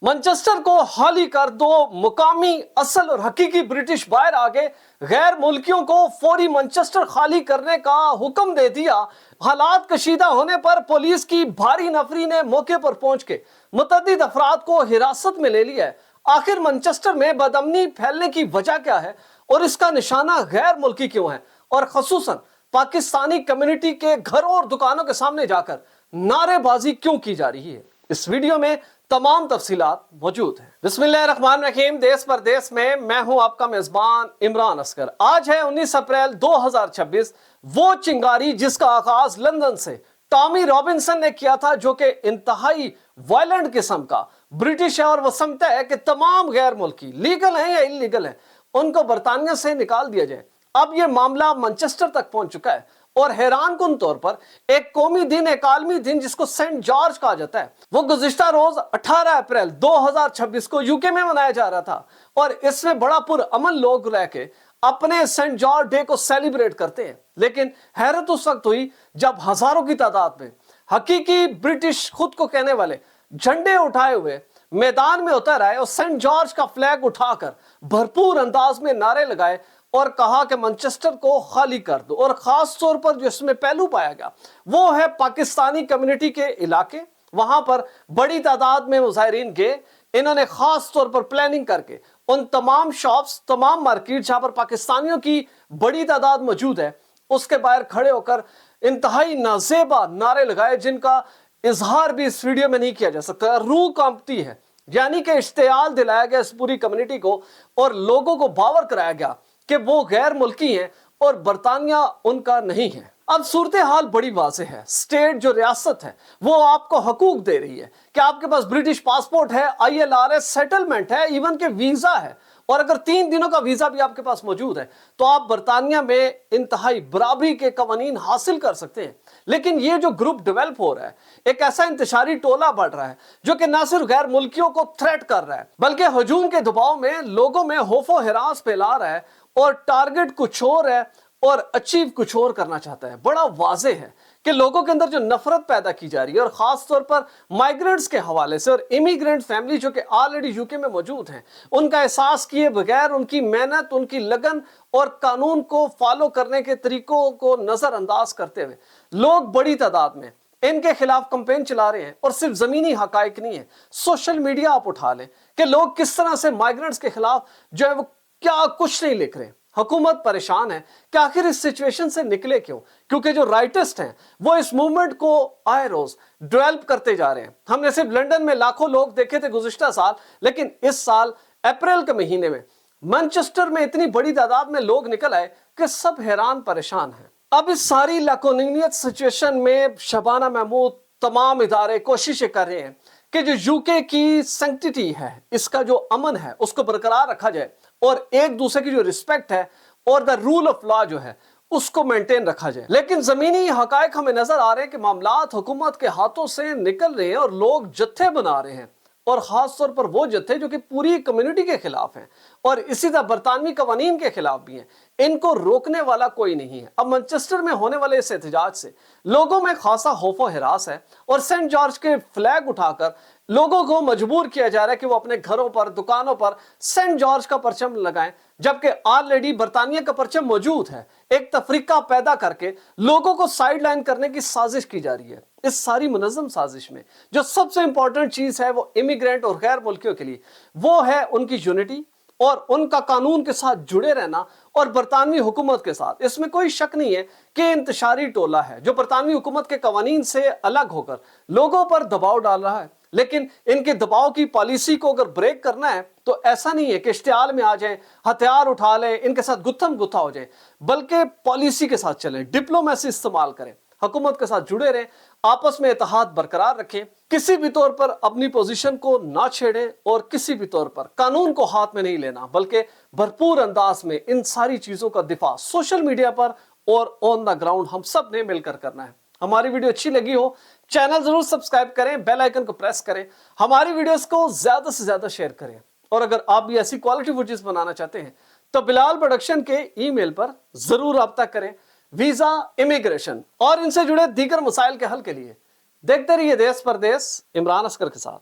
Manchester को खाली कर दो, मुकामी असल और हकीकी ब्रिटिश बाहर आ गए, गैर मुल्कियों को फौरी मैनचेस्टर खाली करने का हुक्म दे दिया। हालात कशीदा होने पर पुलिस की भारी नफरी ने मौके पर पहुंच के मुतअद्दिद अफराद को हिरासत में ले लिया है। आखिर मैनचेस्टर में बदअमनी फैलने की वजह क्या है और इसका निशाना गैर मुल्की क्यों है, और खसूसन पाकिस्तानी कम्युनिटी के घरों और दुकानों के सामने जाकर नारेबाजी क्यों की जा रही है, इस वीडियो में तमाम तफसीलात मौजूद हैं। बिस्मिल्लाहिर्रहमानिर्रहीम। देश परदेश में मैं हूं आपका मेजबान इमरान असगर। आज है 19 अप्रैल 2026, वो चिंगारी जिसका आगाज लंदन से टॉमी रॉबिन्सन ने किया था, जो कि इंतहाई वायलेंट किस्म का ब्रिटिश है और वो समझता है कि तमाम गैर मुल्की लीगल हैं या इलीगल हैं, उनको बरतानिया से निकाल दिया जाए। अब ये मामला मैनचेस्टर तक पहुंच चुका है और हैरान कुन तौर पर एक कौमी दिन, एक आलमी दिन जिसको सेंट जॉर्ज कहा जाता है, वो गुज़िश्ता रोज 18 अप्रैल 2026 को यूके में मनाया जा रहा था। और इसमें बड़ा पुरअमन लोग रह के अपने सेंट जॉर्ज डे को सेलिब्रेट करते हैं। लेकिन हैरत उस वक्त हुई जब हजारों की तादाद में हकीकी ब्रिटिश खुद को कहने वाले झंडे उठाए हुए मैदान में उतर आए और सेंट जॉर्ज का फ्लैग उठाकर भरपूर अंदाज में नारे लगाए और कहा कि मैनचेस्टर को खाली कर दो। और खास तौर पर जो इसमें पहलू पाया गया वो है पाकिस्तानी कम्युनिटी के इलाके। वहां पर बड़ी तादाद में मुजाहिरीन गए। इन्होंने खास तौर पर प्लानिंग करके उन तमाम शॉप्स, तमाम मार्केट जहां पर पाकिस्तानियों की बड़ी तादाद मौजूद है, उसके बाहर खड़े होकर इंतहाई नाजेबा नारे लगाए, जिनका इजहार भी इस वीडियो में नहीं किया जा सकता। रूह कांपती है, यानी कि इश्तियाल दिलाया गया इस पूरी कम्युनिटी को और लोगों को बावर कराया गया कि वो गैर मुल्की हैं और बरतानिया उनका नहीं है। अब सूरत हाल बड़ी वाज़ेह है। स्टेट जो रियासत है वो आपको हकूक दे रही है कि आपके पास ब्रिटिश पासपोर्ट है, ILR सेटलमेंट है, इवन के वीजा है, और अगर 3 दिनों का वीजा भी आपके पास मौजूद है तो आप बरतानिया में इंतहाई बराबरी के कवानीन हासिल कर सकते हैं। लेकिन ये जो ग्रुप डेवलप हो रहा है, एक ऐसा इंतशारी टोला बढ़ रहा है जो कि न सिर्फ गैर मुल्कियों को थ्रेट कर रहा है बल्कि हजूम के दबाव में लोगों में खौफो हिरास फैला रहा है और टारगेट कुछ और है और अचीव कुछ और करना चाहता है। बड़ा वाज़ेह है कि लोगों के अंदर जो नफरत पैदा की जा रही है, और खास तौर पर माइग्रेंट्स के हवाले से और इमिग्रेंट फैमिली जो कि ऑलरेडी यूके में मौजूद हैं, उनका एहसास किए बगैर उनकी मेहनत, उनकी लगन और कानून को फॉलो करने के तरीकों को नजरअंदाज करते हुए लोग बड़ी तादाद में इनके खिलाफ कंपेन चला रहे हैं। और सिर्फ जमीनी हकाइक नहीं है, सोशल मीडिया आप उठा लें कि लोग किस तरह से माइग्रेंट्स के खिलाफ जो है वो क्या कुछ नहीं लिख रहे। हुकूमत परेशान है कि आखिर इस सिचुएशन से निकले क्यों, क्योंकि जो राइटिस्ट हैं वो इस मूवमेंट को आए रोज डेवलप करते जा रहे हैं। हमने सिर्फ लंदन में लाखों लोग देखे थे गुज़िश्ता साल, लेकिन इस साल अप्रैल के महीने में मैनचेस्टर में इतनी बड़ी तादाद में लोग निकल आए कि सब हैरान परेशान हैं। अब इस सारी लाकोनियत सिचुएशन में शबाना महमूद, तमाम इदारे कोशिशें कर रहे हैं कि जो यूके की सैंक्टिटी है, इसका जो अमन है उसको बरकरार रखा जाए और एक दूसरे की जो रिस्पेक्ट है और द रूल ऑफ लॉ जो है उसको मेंटेन रखा जाए। लेकिन जमीनी हकायक हमें नजर आ रहे हैं कि मामलात हुकूमत के हाथों से निकल रहे हैं और लोग जत्थे बना रहे हैं, और खास तौर पर वो जत्थे जो कि पूरी कम्युनिटी के खिलाफ हैं और इसी तरह बरतानवी कवानीन के खिलाफ भी हैं। इनको रोकने वाला कोई नहीं है। अब मैनचेस्टर में होने वाले इस एहतजाज से लोगों में खासा खौफो हिरास है और सेंट जॉर्ज के फ्लैग उठाकर लोगों को मजबूर किया जा रहा है कि वो अपने घरों पर, दुकानों पर सेंट जॉर्ज का परचम लगाएं, जबकि ऑलरेडी बरतानिया का परचम मौजूद है। एक तफरीका पैदा करके लोगों को साइड लाइन करने की साजिश की जा रही है। इस सारी मुनज़्ज़म साजिश में जो सबसे इंपॉर्टेंट चीज है वो इमिग्रेंट और गैर मुल्कियों के लिए वो है उनकी यूनिटी और उनका कानून के साथ जुड़े रहना और बरतानवी हुकूमत के साथ। इसमें कोई शक नहीं है कि इंतशारी टोला है जो बरतानवी हुकूमत के कवानीन से अलग होकर लोगों पर दबाव डाल रहा है। लेकिन इनके दबाव की पॉलिसी को अगर ब्रेक करना है तो ऐसा नहीं है कि इश्तियाल में आ जाए, हथियार उठा ले, इनके साथ गुत्थम गुत्था हो जाए, बल्कि पॉलिसी के साथ चले, डिप्लोमेसी इस्तेमाल करें, हुकूमत के साथ जुड़े रहें, आपस में इत्तेहाद बरकरार रखें, किसी भी तौर पर अपनी पोजीशन को ना छेड़ें और किसी भी तौर पर कानून को हाथ में नहीं लेना, बल्कि भरपूर अंदाज में इन सारी चीजों का दिफा सोशल मीडिया पर और ऑन द ग्राउंड हम सब ने मिलकर करना है। हमारी वीडियो अच्छी लगी हो, चैनल जरूर सब्सक्राइब करें, बेल आइकन को प्रेस करें, हमारी वीडियोस को ज्यादा से ज्यादा शेयर करें। और अगर आप भी ऐसी क्वालिटी वीडियोस बनाना चाहते हैं तो बिलाल प्रोडक्शन के ईमेल पर जरूर राब्ता करें। वीजा, इमिग्रेशन और इनसे जुड़े दीगर मसाइल के हल के लिए देखते रहिए देश परदेश इमरान असगर के साथ।